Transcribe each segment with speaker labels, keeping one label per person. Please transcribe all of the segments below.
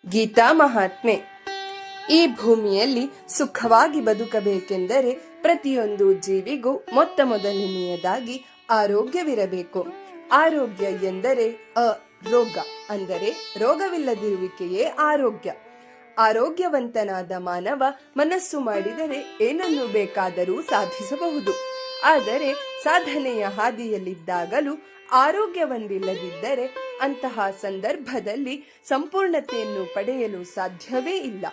Speaker 1: ಗೀತಾ ಮಹಾತ್ಮೆ. ಈ ಭೂಮಿಯಲ್ಲಿ ಸುಖವಾಗಿ ಬದುಕಬೇಕೆಂದರೆ ಪ್ರತಿಯೊಂದು ಜೀವಿಗೂ ಮೊದಲನೆಯದಾಗಿ ಆರೋಗ್ಯವಿರಬೇಕು. ಆರೋಗ್ಯ ಎಂದರೆ ರೋಗ ಅಂದರೆ ರೋಗವಿಲ್ಲದಿರುವಿಕೆಯೇ ಆರೋಗ್ಯ. ಆರೋಗ್ಯವಂತನಾದ ಮಾನವ ಮನಸ್ಸು ಮಾಡಿದರೆ ಏನನ್ನು ಬೇಕಾದರೂ ಸಾಧಿಸಬಹುದು. ಆದರೆ ಸಾಧನೆಯ ಹಾದಿಯಲ್ಲಿದ್ದಾಗಲೂ ಆರೋಗ್ಯವಂದಿಲ್ಲದಿದ್ದರೆ ಅಂತಹ ಸಂದರ್ಭದಲ್ಲಿ ಸಂಪೂರ್ಣತೆಯನ್ನು ಪಡೆಯಲು ಸಾಧ್ಯವೇ ಇಲ್ಲ.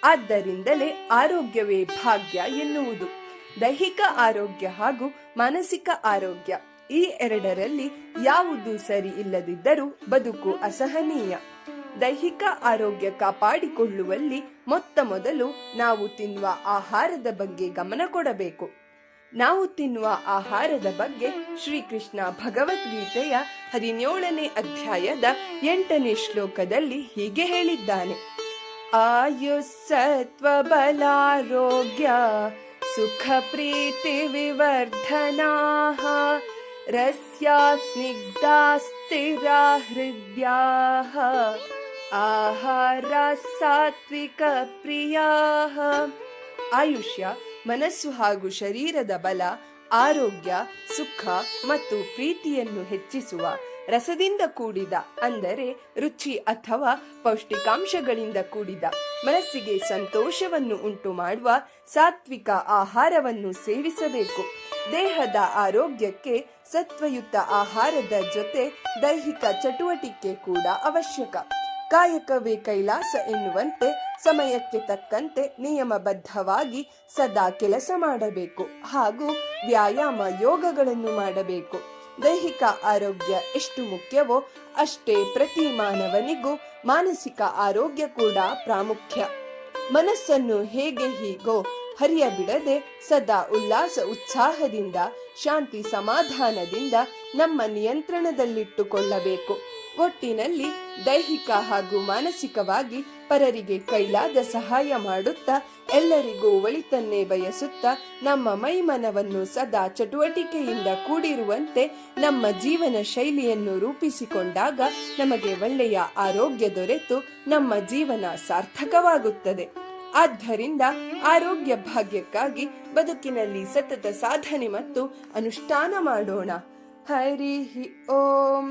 Speaker 1: ಆದ್ದರಿಂದಲೇ ಆರೋಗ್ಯವೇ ಭಾಗ್ಯ ಎನ್ನುವುದು. ದೈಹಿಕ ಆರೋಗ್ಯ ಹಾಗೂ ಮಾನಸಿಕ ಆರೋಗ್ಯ ಈ ಎರಡರಲ್ಲಿ ಯಾವುದು ಸರಿ ಇಲ್ಲದಿದ್ದರೂ ಬದುಕು ಅಸಹನೀಯ. ದೈಹಿಕ ಆರೋಗ್ಯ ಕಾಪಾಡಿಕೊಳ್ಳುವಲ್ಲಿ ಮೊದಲು ನಾವು ತಿನ್ನುವ ಆಹಾರದ ಬಗ್ಗೆ ಗಮನ ಕೊಡಬೇಕು. ನಾವು ತಿನ್ನುವ ಆಹಾರದ ಬಗ್ಗೆ ಶ್ರೀಕೃಷ್ಣ ಭಗವದ್ಗೀತೆಯ 17ನೇ ಅಧ್ಯಾಯದ 8ನೇ ಶ್ಲೋಕದಲ್ಲಿ ಹೀಗೆ ಹೇಳಿದ್ದಾನೆ: ಆಯುಸ್ಸತ್ವ ಬಲಾರೋಗ್ಯ ಸುಖ ಪ್ರೀತಿ ವಿವರ್ಧನಾಃ ರಸ್ಯಾ ಸ್ನಿಗ್ಧಾ ಸ್ಥಿರಾ ಹೃದ್ಯಾಃ ಆಹಾರ ಸಾತ್ವಿಕ ಪ್ರಿಯಾಃ. ಆಯುಷ್ಯ ಮನಸ್ಸು ಹಾಗೂ ಶರೀರದ ಬಲ, ಆರೋಗ್ಯ, ಸುಖ ಮತ್ತು ಪ್ರೀತಿಯನ್ನು ಹೆಚ್ಚಿಸುವ ರಸದಿಂದ ಕೂಡಿದ ಅಂದರೆ ರುಚಿ ಅಥವಾ ಪೌಷ್ಟಿಕಾಂಶಗಳಿಂದ ಕೂಡಿದ ಮನಸ್ಸಿಗೆ ಸಂತೋಷವನ್ನು ಉಂಟು ಮಾಡುವ ಸಾತ್ವಿಕ ಆಹಾರವನ್ನು ಸೇವಿಸಬೇಕು. ದೇಹದ ಆರೋಗ್ಯಕ್ಕೆ ಸತ್ವಯುತ ಆಹಾರದ ಜೊತೆ ದೈಹಿಕ ಚಟುವಟಿಕೆ ಕೂಡ ಅವಶ್ಯಕ. ಕಾಯಕವೇ ಕೈಲಾಸ ಎನ್ನುವಂತೆ ಸಮಯಕ್ಕೆ ತಕ್ಕಂತೆ ನಿಯಮಬದ್ಧವಾಗಿ ಸದಾ ಕೆಲಸ ಮಾಡಬೇಕು ಹಾಗೂ ವ್ಯಾಯಾಮ ಯೋಗಗಳನ್ನು ಮಾಡಬೇಕು. ದೈಹಿಕ ಆರೋಗ್ಯ ಎಷ್ಟು ಮುಖ್ಯವೋ ಅಷ್ಟೇ ಪ್ರತಿ ಮಾನವನಿಗೂ ಮಾನಸಿಕ ಆರೋಗ್ಯ ಕೂಡ ಪ್ರಾಮುಖ್ಯ. ಮನಸ್ಸನ್ನು ಹೀಗೋ ಹರಿಯಬಿಡದೆ ಸದಾ ಉಲ್ಲಾಸ ಉತ್ಸಾಹದಿಂದ ಶಾಂತಿ ಸಮಾಧಾನದಿಂದ ನಮ್ಮ ನಿಯಂತ್ರಣದಲ್ಲಿಟ್ಟುಕೊಳ್ಳಬೇಕು. ಒಟ್ಟಿನಲ್ಲಿ ದೈಹಿಕ ಹಾಗೂ ಮಾನಸಿಕವಾಗಿ ಪರರಿಗೆ ಕೈಲಾದ ಸಹಾಯ ಮಾಡುತ್ತಾ ಎಲ್ಲರಿಗೂ ಒಳಿತನ್ನೇ ಬಯಸುತ್ತಾ ನಮ್ಮ ಮೈಮನವನ್ನು ಸದಾ ಚಟುವಟಿಕೆಯಿಂದ ಕೂಡಿರುವಂತೆ ನಮ್ಮ ಜೀವನ ಶೈಲಿಯನ್ನು ರೂಪಿಸಿಕೊಂಡಾಗ ನಮಗೆ ಒಳ್ಳೆಯ ಆರೋಗ್ಯ ದೊರೆತು ನಮ್ಮ ಜೀವನ ಸಾರ್ಥಕವಾಗುತ್ತದೆ. ಆದ್ದರಿಂದ ಆರೋಗ್ಯ ಭಾಗ್ಯಕ್ಕಾಗಿ ಬದುಕಿನಲ್ಲಿ ಸತತ ಸಾಧನೆ ಮತ್ತು ಅನುಷ್ಠಾನ ಮಾಡೋಣ. ಹರಿ ಓಂ.